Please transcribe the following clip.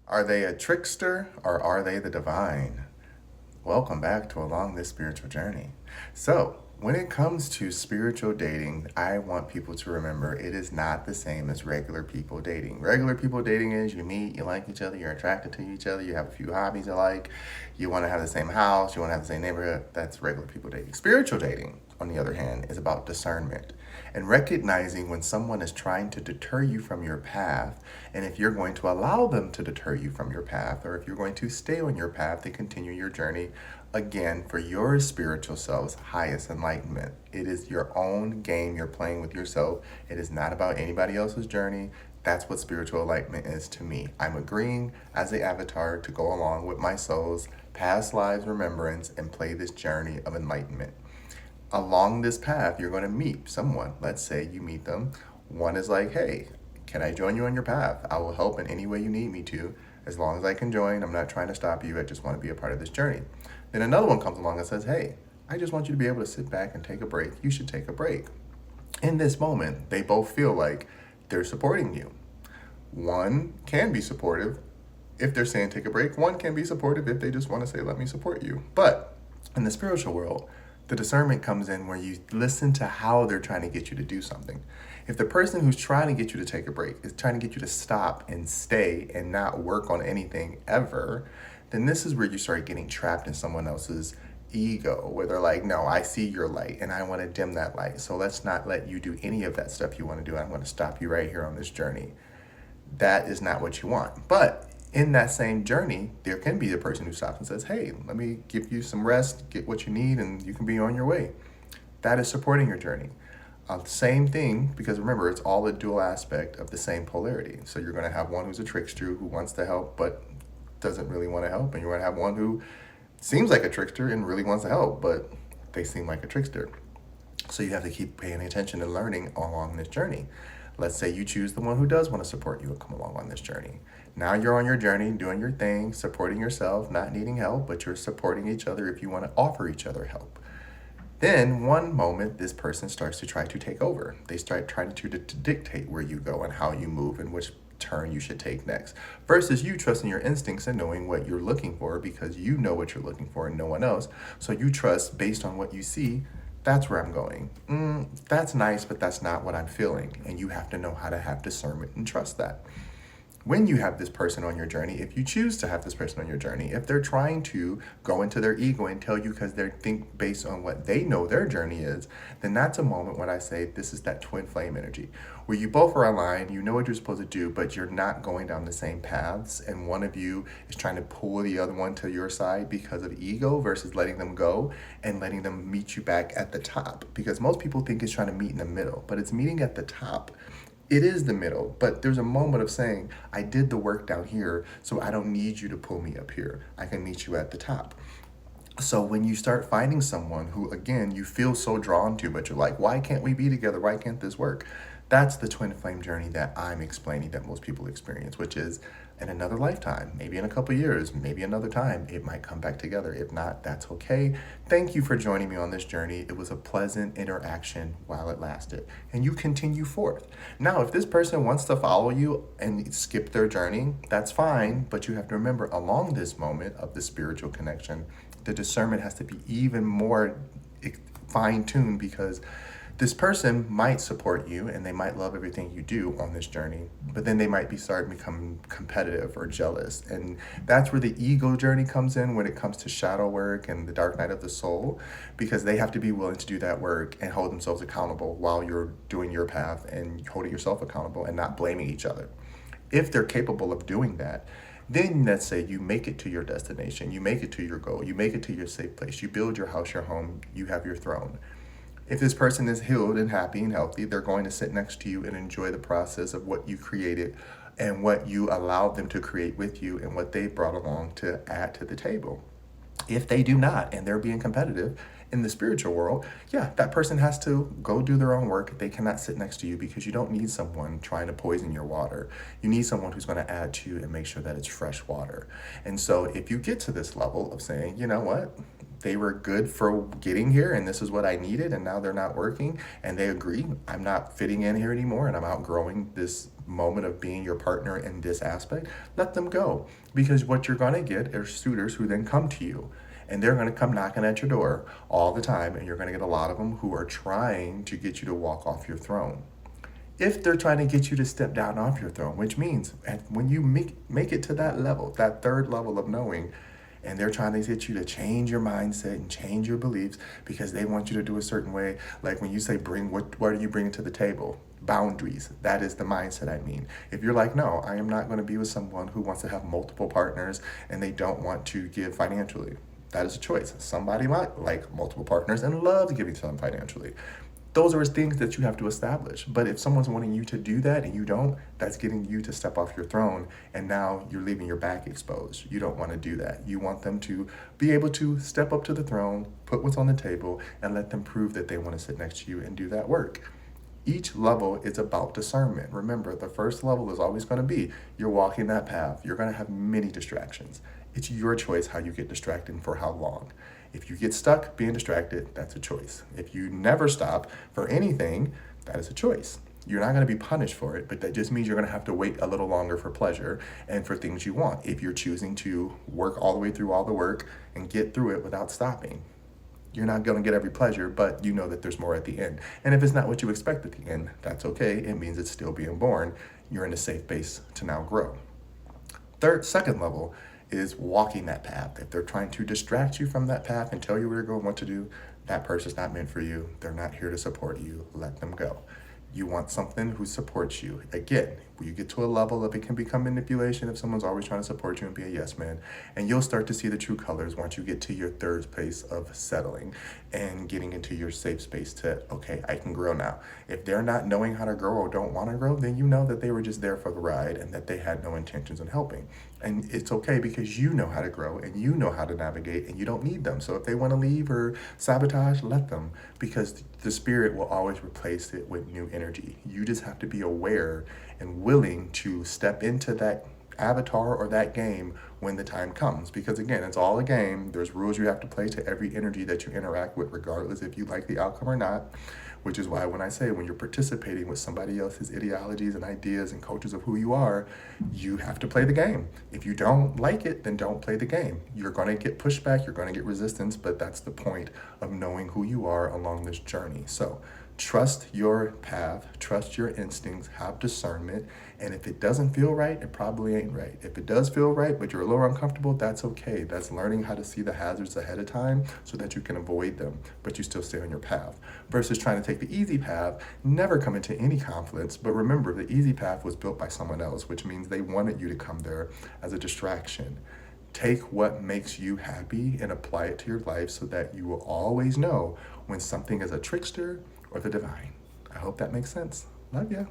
Are they a trickster or are they the divine? Welcome back to Along This Spiritual Journey. So, when it comes to spiritual dating, I want people to remember it is not the same as regular people dating. Regular people dating is you meet, you like each other, you're attracted to each other, you have a few hobbies you like, you want to have the same house, you want to have the same neighborhood. That's regular people dating. Spiritual dating, on the other hand, is about discernment and recognizing when someone is trying to deter you from your path, and if you're going to allow them to deter you from your path, or if you're going to stay on your path and continue your journey, again, for your spiritual self's highest enlightenment. It is your own game you're playing with yourself. It is not about anybody else's journey. That's what spiritual enlightenment is to me. I'm agreeing as the avatar to go along with my soul's past lives remembrance and play this journey of enlightenment. Along this path, you're going to meet someone. Let's say you meet them. One is like, hey, can I join you on your path? I will help in any way you need me to. As long as I can join, I'm not trying to stop you. I just want to be a part of this journey. Then another one comes along and says, hey, I just want you to be able to sit back and take a break. You should take a break. In this moment, they both feel like they're supporting you. One can be supportive if they're saying take a break. One can be supportive if they just want to say, let me support you. But in the spiritual world, the discernment comes in where you listen to how they're trying to get you to do something. If the person who's trying to get you to take a break is trying to get you to stop and stay and not work on anything ever, then this is where you start getting trapped in someone else's ego, where they're like, no, I see your light and I want to dim that light. So let's not let you do any of that stuff you want to do. I'm going to stop you right here on this journey. That is not what you want. But in that same journey, there can be a person who stops and says, hey, let me give you some rest, get what you need, and you can be on your way. That is supporting your journey. Same thing, because remember, it's all a dual aspect of the same polarity. So you're going to have one who's a trickster who wants to help but doesn't really want to help, and you're going to have one who seems like a trickster and really wants to help, but they seem like a trickster. So you have to keep paying attention and learning along this journey. Let's say you choose the one who does want to support you and come along on this journey. Now you're on your journey, doing your thing, supporting yourself, not needing help, but you're supporting each other if you want to offer each other help. Then one moment, this person starts to try to take over. They start trying to dictate where you go and how you move and which turn you should take next, versus you trusting your instincts and knowing what you're looking for because you know what you're looking for and no one else. So you trust based on what you see. That's where I'm going. That's nice, but that's not what I'm feeling. And you have to know how to have discernment and trust that. When you have this person on your journey, if you choose to have this person on your journey, if they're trying to go into their ego and tell you because they think based on what they know their journey is, then that's a moment when I say this is that twin flame energy, where you both are aligned, you know what you're supposed to do, but you're not going down the same paths, and one of you is trying to pull the other one to your side because of ego versus letting them go and letting them meet you back at the top. Because most people think it's trying to meet in the middle, but it's meeting at the top. It is the middle, but there's a moment of saying, I did the work down here, so I don't need you to pull me up here. I can meet you at the top. So when you start finding someone who, again, you feel so drawn to, but you're like, why can't we be together? Why can't this work? That's the twin flame journey that I'm explaining that most people experience, which is in another lifetime, maybe in a couple years, maybe another time, it might come back together. If not, that's okay. Thank you for joining me on this journey. It was a pleasant interaction while it lasted. And you continue forth. Now, if this person wants to follow you and skip their journey, that's fine. But you have to remember, along this moment of the spiritual connection, the discernment has to be even more fine-tuned, because this person might support you and they might love everything you do on this journey, but then they might be starting to become competitive or jealous. And that's where the ego journey comes in when it comes to shadow work and the dark night of the soul, because they have to be willing to do that work and hold themselves accountable while you're doing your path and holding yourself accountable and not blaming each other. If they're capable of doing that, then let's say you make it to your destination, you make it to your goal, you make it to your safe place, you build your house, your home, you have your throne. If this person is healed and happy and healthy, they're going to sit next to you and enjoy the process of what you created and what you allowed them to create with you and what they brought along to add to the table. If they do not and they're being competitive in the spiritual world, yeah, that person has to go do their own work. They cannot sit next to you, because you don't need someone trying to poison your water. You need someone who's going to add to you and make sure that it's fresh water. And so if you get to this level of saying, you know what, they were good for getting here and this is what I needed, and now they're not working, and they agree, I'm not fitting in here anymore and I'm outgrowing this moment of being your partner in this aspect, let them go. Because what you're going to get are suitors who then come to you. And they're going to come knocking at your door all the time. And you're going to get a lot of them who are trying to get you to walk off your throne. If they're trying to get you to step down off your throne, which means when you make it to that level, that third level of knowing, and they're trying to get you to change your mindset and change your beliefs because they want you to do a certain way. Like when you say what are you bringing to the table? Boundaries. That is the mindset I mean. If you're like, no, I am not going to be with someone who wants to have multiple partners and they don't want to give financially. That is a choice. Somebody might like multiple partners and love giving to them financially. Those are things that you have to establish. But if someone's wanting you to do that and you don't, that's getting you to step off your throne. And now you're leaving your back exposed. You don't want to do that. You want them to be able to step up to the throne, put what's on the table, and let them prove that they want to sit next to you and do that work. Each level is about discernment. Remember, the first level is always going to be you're walking that path. You're going to have many distractions. It's your choice how you get distracted and for how long. If you get stuck being distracted, that's a choice. If you never stop for anything, that is a choice. You're not going to be punished for it, but that just means you're going to have to wait a little longer for pleasure and for things you want if you're choosing to work all the way through all the work and get through it without stopping. You're not going to get every pleasure, but you know that there's more at the end. And if it's not what you expect at the end, that's okay. It means it's still being born. You're in a safe base to now grow. Second level is walking that path. If they're trying to distract you from that path and tell you where you're going, what to do, that person's not meant for you. They're not here to support you. Let them go. You want something who supports you. Again, when you get to a level of it can become manipulation if someone's always trying to support you and be a yes man. And you'll start to see the true colors once you get to your third space of settling and getting into your safe space to, okay, I can grow now. If they're not knowing how to grow or don't want to grow, then you know that they were just there for the ride and that they had no intentions in helping. And it's okay because you know how to grow and you know how to navigate and you don't need them. So if they want to leave or sabotage, let them, because the spirit will always replace it with new energy. You just have to be aware and willing to step into that avatar or that game when the time comes. Because again, it's all a game. There's rules you have to play to every energy that you interact with, regardless if you like the outcome or not. Which is why when I say when you're participating with somebody else's ideologies and ideas and cultures of who you are, you have to play the game. If you don't like it, then don't play the game. You're going to get pushback, you're going to get resistance, but that's the point of knowing who you are along this journey. So trust your path, trust your instincts, have discernment, and if it doesn't feel right, it probably ain't right. If it does feel right, but you're a little uncomfortable, that's okay. That's learning how to see the hazards ahead of time so that you can avoid them, but you still stay on your path. Versus trying to take the easy path, never come into any conflicts, but remember, the easy path was built by someone else, which means they wanted you to come there as a distraction. Take what makes you happy and apply it to your life so that you will always know when something is a trickster or the divine. I hope that makes sense. Love ya.